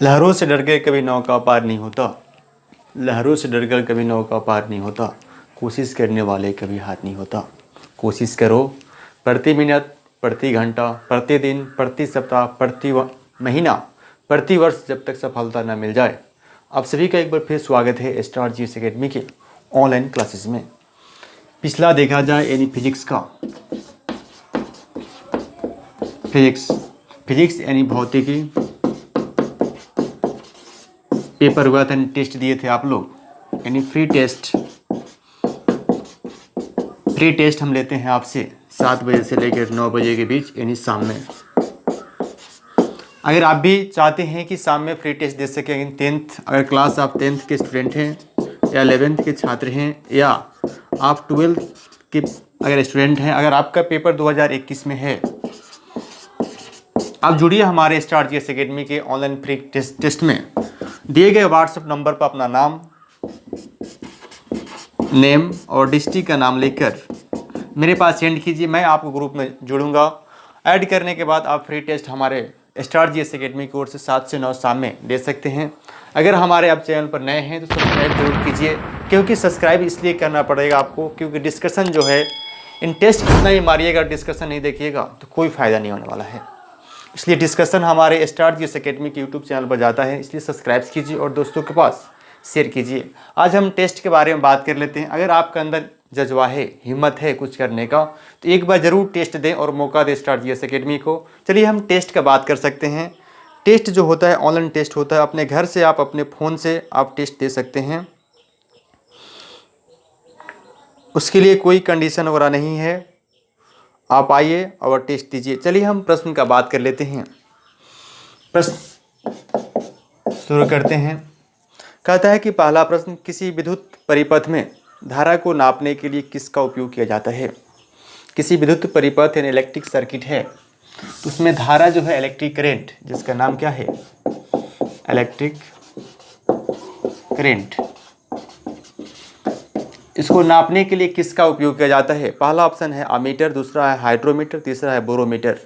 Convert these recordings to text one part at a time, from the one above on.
लहरों से डर के कभी नौका पार नहीं होता। लहरों से डरकर कभी नौका पार नहीं होता। कोशिश करने वाले कभी हार नहीं होता। कोशिश करो, प्रति मिनट, प्रति घंटा, प्रति दिन, प्रति सप्ताह, महीना, प्रति वर्ष, जब तक सफलता न मिल जाए। आप सभी का एक बार फिर स्वागत है स्टार जीएस एकेडमी के ऑनलाइन क्लासेस में। पिछला देखा जाए यानी फिजिक्स का, फिजिक्स यानी भौतिकी पेपर हुआ था, टेस्ट दिए थे आप लोग, यानी फ्री टेस्ट हम लेते हैं आपसे 7 बजे से लेकर 9 बजे के बीच, यानी शाम में। अगर आप भी चाहते हैं कि शाम में फ्री टेस्ट दे सकें, 10th अगर क्लास आप 10th के स्टूडेंट हैं या 11th के छात्र हैं या आप 12th के अगर स्टूडेंट हैं, अगर आपका पेपर 2021 में है, आप जुड़िए हमारे स्टार जीएस एकेडमी के ऑनलाइन फ्री टेस्ट में। दिए गए व्हाट्सएप नंबर पर अपना नाम, नेम और डिस्ट्रिक्ट का नाम लिखकर मेरे पास सेंड कीजिए। मैं आपको ग्रुप में जोड़ूंगा। ऐड करने के बाद आप फ्री टेस्ट हमारे स्टार जीएस एकेडमी की ओर से 7 से 9 शाम में दे सकते हैं। अगर हमारे आप चैनल पर नए हैं तो सब्सक्राइब जरूर कीजिए, क्योंकि सब्सक्राइब इसलिए करना पड़ेगा आपको क्योंकि डिस्कशन जो है, इन टेस्ट कितना ही मारिएगा, डिस्कशन नहीं देखिएगा तो कोई फ़ायदा नहीं होने वाला है। इसलिए डिस्कशन हमारे स्टार जीएस एकेडमी के यूट्यूब चैनल पर जाता है, इसलिए सब्सक्राइब कीजिए और दोस्तों के पास शेयर कीजिए। आज हम टेस्ट के बारे में बात कर लेते हैं। अगर आपके अंदर जज्बा है, हिम्मत है कुछ करने का, तो एक बार ज़रूर टेस्ट दें और मौका दें स्टार जीएस एकेडमी को। चलिए हम टेस्ट का बात कर सकते हैं। टेस्ट जो होता है ऑनलाइन टेस्ट होता है, अपने घर से आप अपने फ़ोन से आप टेस्ट दे सकते हैं। उसके लिए कोई कंडीशन वगैरह नहीं है, आप आइए और टेस्ट दीजिए। चलिए हम प्रश्न का बात कर लेते हैं। प्रश्न शुरू करते हैं। कहता है कि पहला प्रश्न, किसी विद्युत परिपथ में धारा को नापने के लिए किसका उपयोग किया जाता है? किसी विद्युत परिपथ यानी इलेक्ट्रिक सर्किट है, तो उसमें धारा जो है इलेक्ट्रिक करंट, जिसका नाम क्या है? Electric current. इसको नापने के लिए किसका उपयोग किया जाता है? पहला ऑप्शन है अमीटर, दूसरा है हाइड्रोमीटर, तीसरा है बोरोमीटर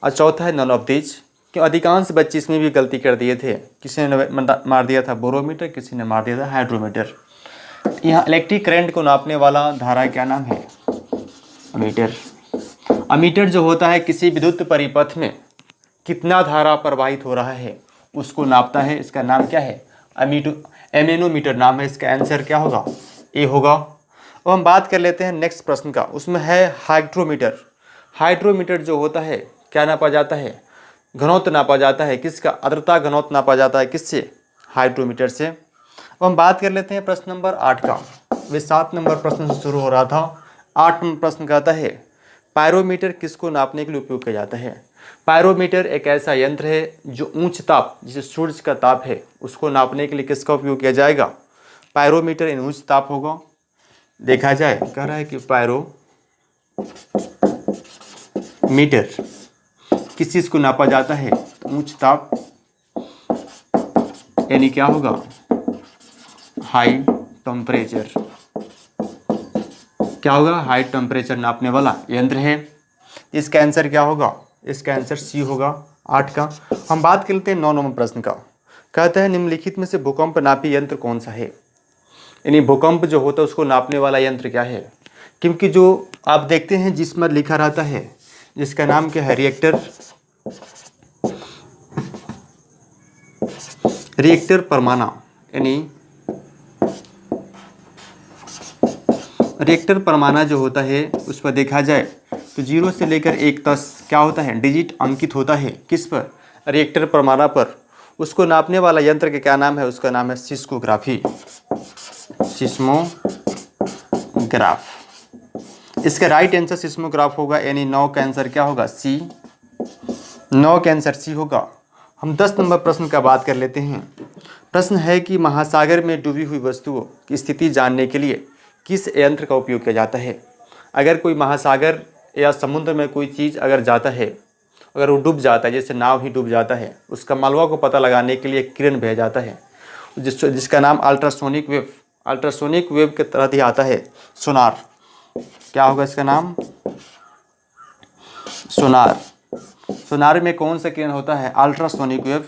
और चौथा है नॉन ऑफ दीज। क्यों अधिकांश बच्चे इसमें भी गलती कर दिए थे। किसी ने मार दिया था बोरोमीटर, किसी ने मार दिया था हाइड्रोमीटर। यहाँ इलेक्ट्रिक करंट को नापने वाला धारा क्या नाम है? अमीटर। अमीटर जो होता है किसी विद्युत परिपथ में कितना धारा प्रवाहित हो रहा है उसको नापता है। इसका नाम क्या है? एमेनोमीटर नाम है। इसका आंसर क्या होगा? ए होगा। अब हम बात कर लेते हैं नेक्स्ट प्रश्न का। उसमें है हाइड्रोमीटर। हाइड्रोमीटर जो होता है क्या नापा जाता है? घनत्व नापा जाता है। किसका? आर्द्रता घनत्व नापा जाता है। किससे? हाइड्रोमीटर से। अब हम बात कर लेते हैं प्रश्न नंबर 8 का। वे 7 नंबर प्रश्न से शुरू हो रहा था। 8 नंबर प्रश्न कहता है पायरोमीटर किसको नापने के लिए उपयोग किया जाता है? पायरोमीटर एक ऐसा यंत्र है जो उच्च ताप, जिसे सूर्य का ताप है, उसको नापने के लिए किसका उपयोग किया जाएगा? पायरोमीटर इन उच्च ताप होगा। देखा जाए, कह रहा है कि पायरोमीटर किस चीज़ को नापा जाता है? उच्च ताप, यानी क्या होगा? High temperature. क्या होगा? हाई टेम्परेचर नापने वाला यंत्र है। इसका आंसर क्या होगा? इसका आंसर सी होगा 8 का। हम बात कर लेते हैं 9 नंबर प्रश्न का। कहता है निम्नलिखित में से भूकंप नापी यंत्र कौन सा है? यानी भूकंप जो होता है उसको नापने वाला यंत्र क्या है? क्योंकि जो आप देखते हैं जिसमें लिखा रहता है, जिसका नाम क्या है? रिएक्टर परमाणु, यानी रिएक्टर परमाणु जो होता है उस पर देखा जाए तो 0 से लेकर 1 तक क्या होता है? डिजिट अंकित होता है। किस पर? रिएक्टर परमाणु पर। उसको नापने वाला यंत्र का क्या नाम है? उसका नाम है सिस्मोग्राफी। सिस्मोग्राफ। इसका राइट आंसर सिस्मोग्राफ होगा, यानी 9 का आंसर क्या होगा? सी। 9 का आंसर सी होगा। हम 10 नंबर प्रश्न का बात कर लेते हैं। प्रश्न है कि महासागर में डूबी हुई वस्तुओं की स्थिति जानने के लिए किस यंत्र का उपयोग किया जाता है? अगर कोई महासागर या समुद्र में कोई चीज़ अगर जाता है, अगर वो डूब जाता है, जैसे नाव ही डूब जाता है, उसका मालवा को पता लगाने के लिए किरण भेजा जाता है, जिसका नाम अल्ट्रासोनिक वेव के तहत ही आता है। सोनार। क्या होगा इसका नाम? सोनार। सोनार में कौन सा किरण होता है? Ultrasonic wave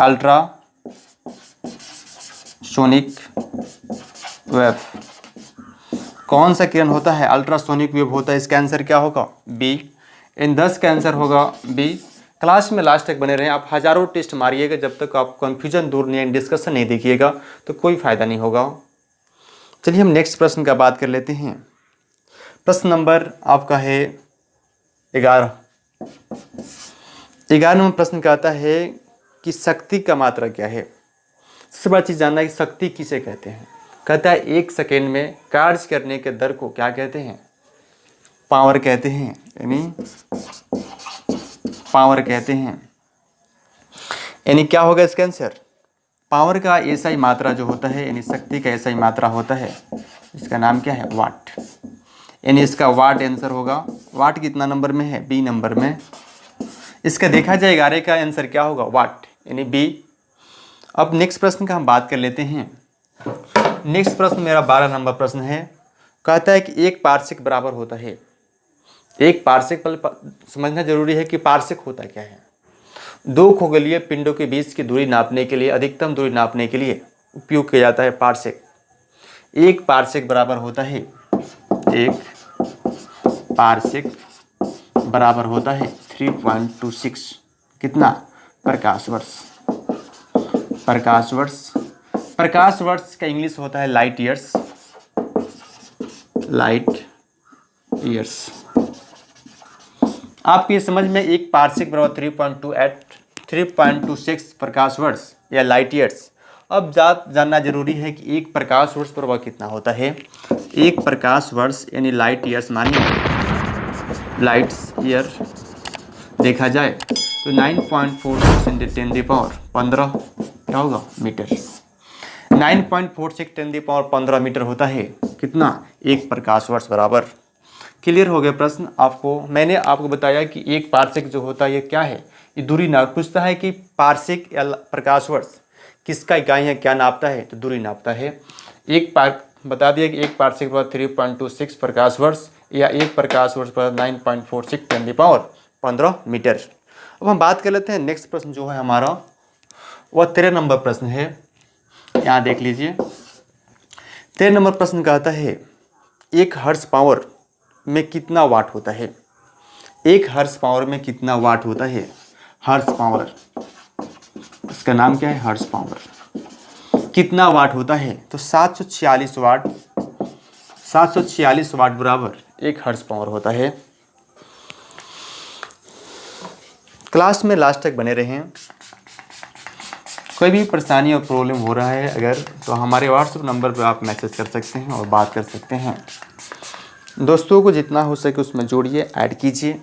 ultra sonic wave. कौन सा किरण होता है? अल्ट्रासोनिक वेव होता है। इसका आंसर क्या होगा? बी। इन 10 का आंसर होगा बी। क्लास में लास्ट तक बने रहें। आप हज़ारों टेस्ट मारिएगा, जब तक आप कन्फ्यूजन दूर नहीं, डिस्कशन नहीं देखिएगा तो कोई फ़ायदा नहीं होगा। चलिए हम नेक्स्ट प्रश्न का बात कर लेते हैं। प्रश्न नंबर आपका है 11। 11 नंबर प्रश्न का आता है कि शक्ति का मात्रा क्या है। सबसे बड़ी चीज़ जानना है कि शक्ति किसे कहते हैं। कहता है 1 सेकेंड में कार्य करने के दर को क्या कहते हैं? पावर कहते हैं, यानी पावर कहते हैं। यानी क्या होगा इसका आंसर? पावर का एसआई मात्रा जो होता है, यानी शक्ति का एसआई मात्रा होता है, इसका नाम क्या है? वाट। यानी इसका वाट आंसर होगा। वाट कितना नंबर में है? बी नंबर में। इसका देखा जाए 11 का आंसर क्या होगा? वाट, यानी बी। अब नेक्स्ट प्रश्न का हम बात कर लेते हैं। नेक्स्ट प्रश्न मेरा 12 नंबर प्रश्न है। कहता है कि 1 पारसेक बराबर होता है। 1 पारसेक समझना जरूरी है कि पारसेक होता क्या है। 2 खगोलीय पिंडों के बीच की दूरी नापने के लिए, अधिकतम दूरी नापने के लिए उपयोग किया जाता है पारसेक। 1 पारसेक बराबर होता है, 1 पारसेक बराबर होता है 3.26 कितना? प्रकाश वर्ष। प्रकाश वर्ष। प्रकाश वर्ष का इंग्लिश होता है लाइट ईयर्स। Light years. आपकी समझ में 1 पारसेक बराबर 3.26 प्रकाश वर्ष या लाइट ईयर्स। अब जानना जरूरी है कि 1 प्रकाश वर्ष बराबर कितना होता है। 1 प्रकाश वर्ष यानी लाइट ईयर्स, मानिए लाइट्स ईयर देखा जाए तो 9.46 × 10⁻15 क्या होगा? मीटर। 9.46 × 10⁻15 मीटर होता है कितना? 1 प्रकाश वर्ष बराबर। क्लियर हो गया प्रश्न आपको? मैंने आपको बताया कि 1 पारसेक जो होता है ये क्या है? ये दूरी नाप पूछता है कि पारसेक या प्रकाश वर्ष किसका इकाई है, क्या नापता है? तो दूरी नापता है। बता दिया कि 1 पारसेक बराबर 3.26 प्रकाश वर्ष या 1 प्रकाश वर्ष बराबर 9.46 × 10⁻15 मीटर। अब हम बात कर लेते हैं नेक्स्ट प्रश्न जो है हमारा, वह 13 नंबर प्रश्न है। यहाँ देख लीजिए। 13 नंबर प्रश्न कहता है 1 हॉर्स पावर में कितना वाट होता है? 1 हॉर्स पावर में कितना वाट होता है? हॉर्स पावर, इसका नाम क्या है? Horse power. कितना वाट होता है? तो 746 वाट। 746 वाट बराबर 1 हॉर्स पावर होता है। क्लास में लास्ट तक बने रहें। कोई भी परेशानी और प्रॉब्लम हो रहा है अगर, तो हमारे व्हाट्सएप नंबर पर आप मैसेज कर सकते हैं और बात कर सकते हैं। दोस्तों को जितना हो सके उसमें जोड़िए, ऐड कीजिए।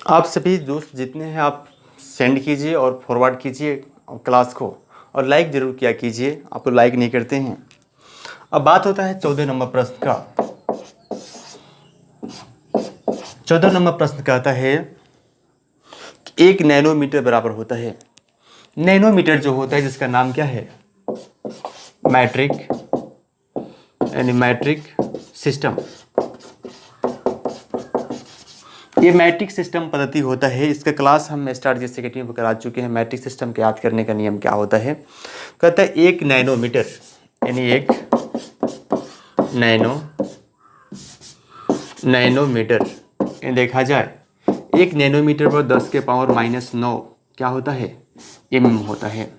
आप सभी दोस्त जितने हैं आप सेंड कीजिए और फॉरवर्ड कीजिए क्लास को, और लाइक ज़रूर किया कीजिए। आप लाइक नहीं करते हैं। अब बात होता है 14 नंबर प्रश्न का। 14 नंबर प्रश्न कहता है कि 1 नैनोमीटर बराबर होता है। नैनोमीटर जो होता है जिसका नाम क्या है? मैट्रिक, यानी मैट्रिक सिस्टम। ये मैट्रिक सिस्टम पद्धति होता है। इसका क्लास हम स्टार्ट जैसे के टीम पर करा चुके हैं। मैट्रिक सिस्टम के याद करने का नियम क्या होता है? कहता है 1 नैनोमीटर यानी 1 नैनोमीटर देखा जाए 1 नैनोमीटर पर 10⁻⁻9 क्या होता है? mm होता है।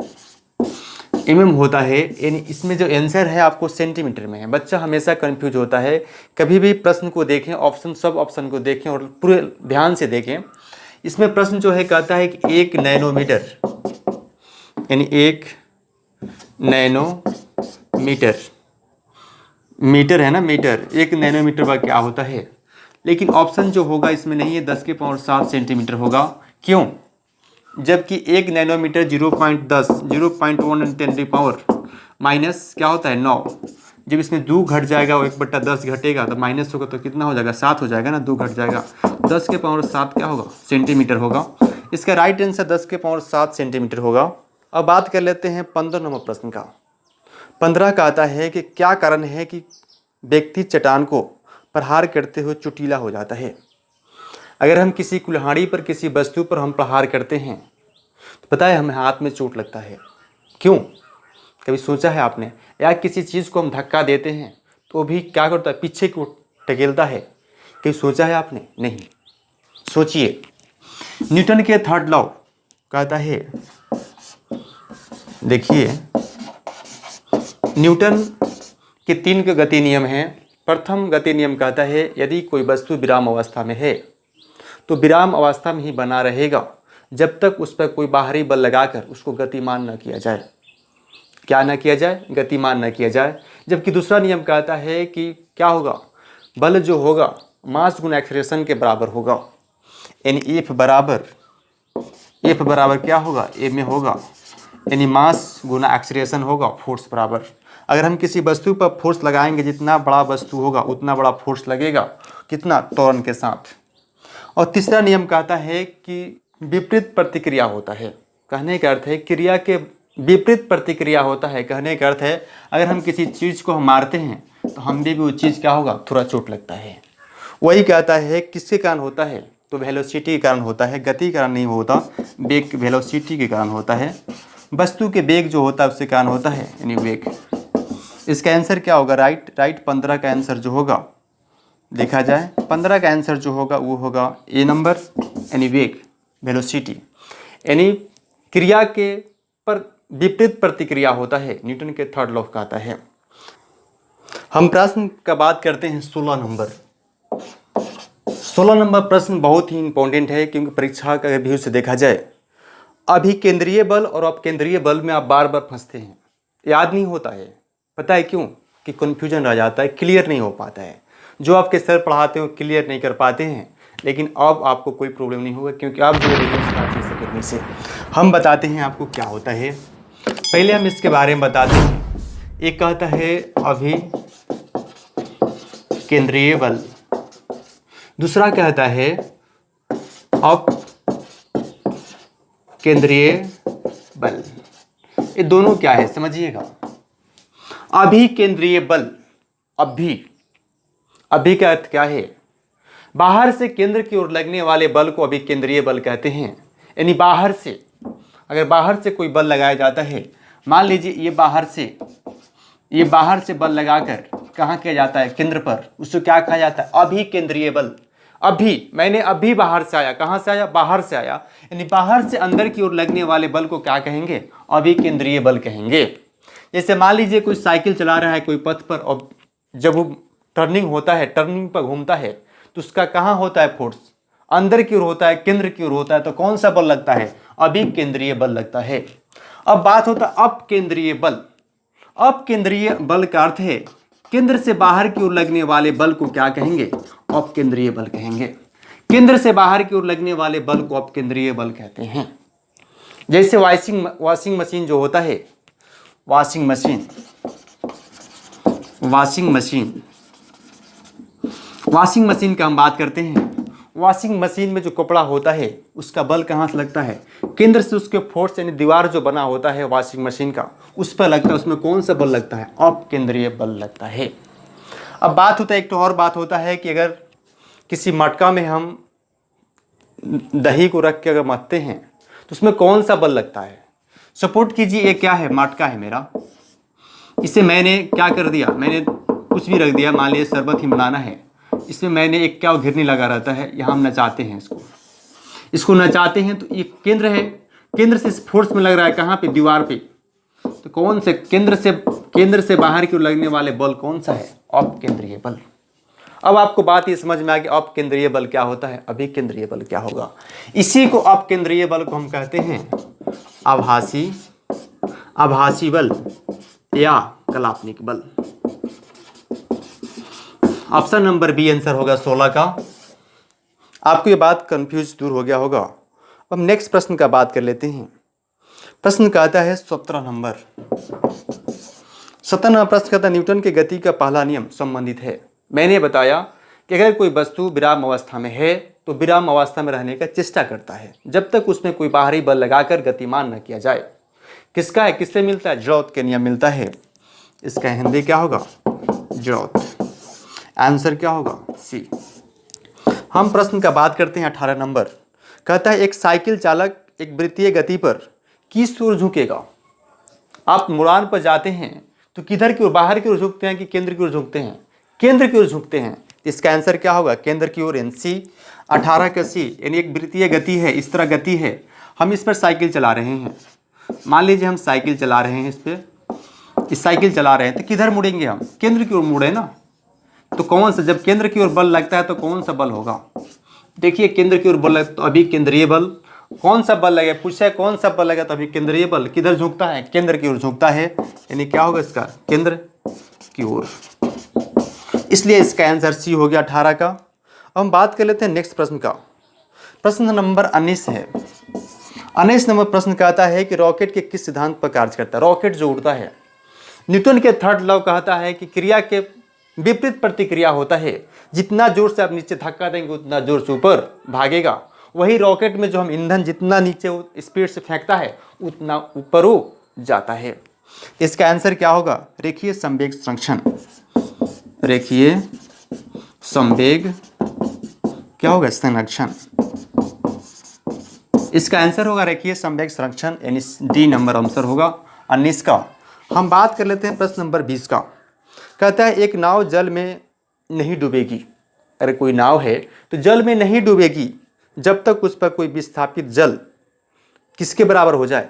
mm होता है, यानी इसमें जो आंसर है आपको सेंटीमीटर में है। बच्चा हमेशा कंफ्यूज होता है, कभी भी प्रश्न को देखें, ऑप्शन सब ऑप्शन को देखें और पूरे ध्यान से देखें। इसमें प्रश्न जो है कहता है कि 1 नैनोमीटर, यानी 1 नैनोमीटर, मीटर है ना, मीटर, 1 नैनोमीटर का क्या होता है। लेकिन ऑप्शन जो होगा इसमें नहीं है, 10 के पावर 7 सेंटीमीटर होगा। क्यों? जबकि 1 नैनोमीटर 0.10, 0.1 पावर माइनस क्या होता है 9। जब इसमें 2 घट जाएगा, वो 1/10 घटेगा तो माइनस होगा, तो कितना हो जाएगा 7 हो जाएगा ना, 2 घट जाएगा, 10 के पावर 7 क्या होगा सेंटीमीटर होगा। इसका राइट आंसर 10 के पावर 7 सेंटीमीटर होगा। अब बात कर लेते हैं 15 नंबर प्रश्न का। 15 का आता है कि क्या कारण है कि व्यक्ति चट्टान को प्रहार करते हुए चुटीला हो जाता है। अगर हम किसी कुल्हाड़ी पर, किसी वस्तु पर हम प्रहार करते हैं तो पता है हमें हाथ में चोट लगता है। क्यों? कभी सोचा है आपने? या किसी चीज़ को हम धक्का देते हैं तो भी क्या करता है, पीछे को टकेलता है। कभी सोचा है आपने? नहीं। सोचिए, न्यूटन के थर्ड लॉ कहता है, देखिए न्यूटन के 3 के गति नियम हैं। प्रथम गति नियम कहता है यदि कोई वस्तु विराम अवस्था में है तो विराम अवस्था में ही बना रहेगा जब तक उस पर कोई बाहरी बल लगाकर उसको गतिमान न किया जाए। क्या न किया जाए? गतिमान न किया जाए। जबकि दूसरा नियम कहता है कि क्या होगा, बल जो होगा मास गुना एक्सेलरेशन के बराबर होगा। यानी एफ बराबर क्या होगा, ए में होगा, यानी मास गुना एक्सेलरेशन होगा फोर्स बराबर। अगर हम किसी वस्तु पर फोर्स लगाएंगे, जितना बड़ा वस्तु होगा उतना बड़ा फोर्स लगेगा, कितना, त्वरण के साथ। और तीसरा नियम कहता है कि विपरीत प्रतिक्रिया होता है। कहने का अर्थ है क्रिया के विपरीत प्रतिक्रिया होता है। कहने का अर्थ है अगर हम किसी चीज़ को हम मारते हैं तो हम भी वो चीज़ क्या होगा, थोड़ा चोट लगता है। वही कहता है किसके कारण होता है, तो वेलोसिटी के कारण होता है, गति के कारण नहीं होता, वेग वेलोसिटी के कारण होता है। वस्तु के वेग जो होता है उसके कारण होता है, यानी वेग। इसका आंसर क्या होगा, राइट 15 का आंसर जो होगा, देखा जाए 15 का आंसर जो होगा वो होगा ए नंबर, यानी वेग वेलोसिटी, यानी क्रिया के पर विपरीत प्रतिक्रिया होता है। न्यूटन के थर्ड लॉ कहता है। हम प्रश्न का बात करते हैं 16 नंबर। 16 नंबर प्रश्न बहुत ही इंपॉर्टेंट है, क्योंकि परीक्षा का व्यू से देखा जाए अभिकेंद्रीय बल और अपकेंद्रीय बल में आप बार बार फंसते हैं, याद नहीं होता है। पता है क्यों? कि कन्फ्यूजन रह जाता है, क्लियर नहीं हो पाता है। जो आपके सर पढ़ाते हो क्लियर नहीं कर पाते हैं, लेकिन अब आपको कोई प्रॉब्लम नहीं होगा, क्योंकि आप जो करने से हम बताते हैं आपको क्या होता है। पहले हम इसके बारे में बताते हैं। एक कहता है अभिकेंद्रीय बल, दूसरा कहता है अपकेंद्रीय बल। ये दोनों क्या है समझिएगा। अभिकेंद्रीय बल, अभी का अर्थ क्या है, बाहर से केंद्र की ओर लगने वाले बल को अभिकेंद्रीय बल कहते हैं। यानी बाहर से, अगर बाहर से कोई बल लगाया जाता है, मान लीजिए ये बाहर से बल लगाकर कहाँ किया जाता है, केंद्र पर, उसको क्या कहा जाता है, अभिकेंद्रीय बल। मैंने अभी बाहर से आया, कहाँ से आया, बाहर से आया, यानी बाहर से अंदर की ओर लगने वाले बल को क्या कहेंगे, अभिकेंद्रीय बल कहेंगे। जैसे मान लीजिए कोई साइकिल चला रहा है कोई पथ पर, और जब वो टर्निंग होता है, टर्निंग पर घूमता है, तो उसका कहाँ होता है फोर्स, अंदर की ओर होता है, केंद्र की ओर होता है, तो कौन सा बल लगता है, अभिकेंद्रीय बल लगता है। अब बात होता है अपकेंद्रीय बल। अपकेंद्रीय बल का अर्थ है केंद्र से बाहर की ओर लगने वाले बल को क्या कहेंगे, अपकेंद्रीय बल कहेंगे। केंद्र से बाहर की ओर लगने वाले बल को अपकेंद्रीय बल कहते हैं। जैसे वॉशिंग मशीन जो होता है, वॉशिंग मशीन का हम बात करते हैं। वॉशिंग मशीन में जो कपड़ा होता है उसका बल कहाँ से लगता है, केंद्र से उसके फोर्स, यानी दीवार जो बना होता है वॉशिंग मशीन का, उस पर लगता है। उसमें कौन सा बल लगता है, अपकेंद्रीय बल लगता है। अब बात होता है, एक तो और बात होता है कि अगर किसी मटका में हम दही को रख के अगर मथते हैं तो उसमें कौन सा बल लगता है। सपोर्ट कीजिए ये क्या है, मटका है मेरा, इसे मैंने क्या कर दिया, मैंने कुछ भी रख दिया, मान लीजिए शरबत ही बनाना है, इसमें मैंने एक क्या घिरनी लगा रहता है, यहाँ हम नचाते हैं इसको नचाते हैं, तो ये केंद्र है, केंद्र से इस फोर्स में लग रहा है कहाँ पे, दीवार पे, तो तो कौन से केंद्र से बाहर की ओर लगने वाले बल कौन सा है? अपकेंद्रीय बल। अब आपको बात ये समझ में आ गई अपकेंद्रीय बल क्या होता है, अभिकेंद्रीय बल क्या होगा। इसी को अपकेंद्रीय बल को हम कहते हैं आभासी बल या काल्पनिक बल। ऑप्शन नंबर बी आंसर होगा 16 का। आपको ये बात कंफ्यूज दूर हो गया होगा। अब नेक्स्ट प्रश्न का बात कर लेते हैं। प्रश्न कहता है 17 नंबर प्रश्न कहता है न्यूटन के गति का पहला नियम संबंधित है। मैंने बताया कि अगर कोई वस्तु विराम अवस्था में है तो विराम अवस्था में रहने का चेष्टा करता है जब तक उसमें कोई बाहरी बल लगाकर गतिमान न किया जाए। किसका है, किससे मिलता है? जड़त्व के नियम मिलता है। इसका हिंदी क्या होगा? जड़त्व। आंसर क्या होगा? सी। हम प्रश्न का बात करते हैं 18 नंबर। कहता है एक साइकिल चालक एक वृत्तीय गति पर किस ओर झुकेगा? आप मुड़ान पर जाते हैं तो किधर की ओर, बाहर की ओर झुकते हैं कि केंद्र की ओर झुकते हैं? केंद्र की ओर झुकते हैं। इसका आंसर क्या होगा? केंद्र की ओर। सी 18 का सी, यानी एक वृत्तीय गति है, इस तरह गति है, हम इस पर साइकिल चला रहे हैं। मान लीजिए हम साइकिल चला रहे हैं, इस साइकिल चला रहे हैं तो किधर मुड़ेंगे हम? केंद्र की ओर मुड़े ना। तो कौन सा, जब केंद्र की ओर बल लगता है तो कौन सा बल होगा? देखिए केंद्र की ओर बल तो अभी केंद्रीय बल। कौन सा बल लगेगा? पूछा है कौन सा बल लगेगा तो अभी केंद्रीय बल। किधर झुकता है? केंद्र की ओर झुकता है, यानी क्या होगा इसका? केंद्र की ओर। इसलिए इसका आंसर सी हो गया 18 का। अब हम बात कर लेते हैं नेक्स्ट प्रश्न का। प्रश्न नंबर 19 है। 19 नंबर प्रश्न कहता है कि रॉकेट के किस सिद्धांत पर कार्य करता है? रॉकेट जो उड़ता है, न्यूटन के थर्ड लॉ कहता है कि क्रिया के विपरीत प्रतिक्रिया होता है। जितना जोर से आप नीचे धक्का देंगे उतना जोर से ऊपर भागेगा। वही रॉकेट में जो हम ईंधन जितना नीचे स्पीड से फेंकता है उतना ऊपर वो जाता है। इसका आंसर क्या होगा? रेखीय संवेग संरक्षण। रेखीय संवेग क्या होगा? संरक्षण। इसका आंसर होगा रेखीय संवेग संरक्षण, यानी डी नंबर आंसर होगा 19 का। हम बात कर लेते हैं प्रश्न नंबर 20 का। कहता है एक नाव जल में नहीं डूबेगी। अरे कोई नाव है तो जल में नहीं डूबेगी जब तक उस पर कोई विस्थापित जल किसके बराबर हो जाए?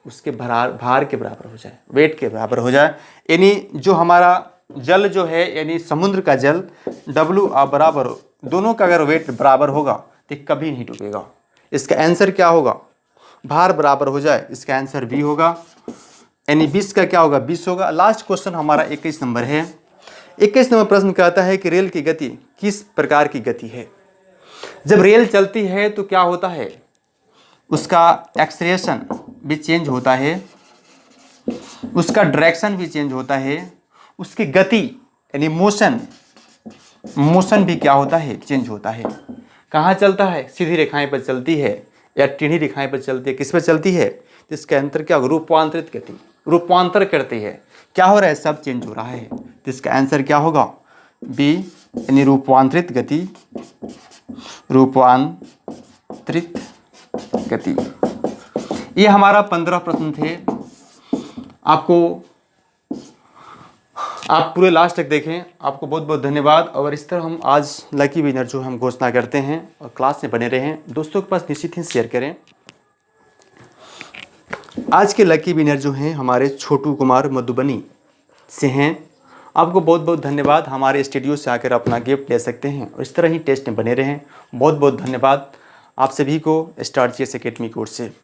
उसके भार के बराबर हो जाए, वेट के बराबर हो जाए। यानी जो हमारा जल जो है, यानी समुद्र का जल W बराबर, दोनों का अगर वेट बराबर होगा तो कभी नहीं डूबेगा। इसका आंसर क्या होगा? भार बराबर हो जाए। इसका आंसर बी होगा, यानी 20 का क्या होगा? 20 होगा। लास्ट क्वेश्चन हमारा 21 नंबर है। 21 नंबर प्रश्न कहता है कि रेल की गति किस प्रकार की गति है? जब रेल चलती है तो क्या होता है? उसका एक्सेलरेशन भी चेंज होता है, उसका डायरेक्शन भी चेंज होता है, उसकी गति यानी मोशन भी क्या होता है? चेंज होता है। कहाँ चलता है? सीधी रेखाएं पर चलती है या टेढ़ी रेखाएं पर चलती है? किस पर चलती है? तो इसके अंतर क्या होगा? रूपांतरित गति, रूपांतर करती है। क्या हो रहा है? सब चेंज हो रहा है। तो इसका आंसर क्या होगा? बी, यानी रूपांतरित गति। रूपांतरित गति। ये हमारा 15 प्रश्न थे। आप पूरे लास्ट तक देखें। आपको बहुत बहुत धन्यवाद। और इस तरह हम आज लकी विनर जो हम घोषणा करते हैं और क्लास में बने रहें, दोस्तों के पास निश्चित ही शेयर करें। आज के लकी विनर जो हैं हमारे छोटू कुमार मधुबनी से हैं। आपको बहुत बहुत धन्यवाद। हमारे स्टूडियो से आकर अपना गिफ्ट ले सकते हैं और इस तरह ही टेस्ट में बने रहें। बहुत बहुत धन्यवाद आप सभी को स्टार GS एकेडमी कोर्स से।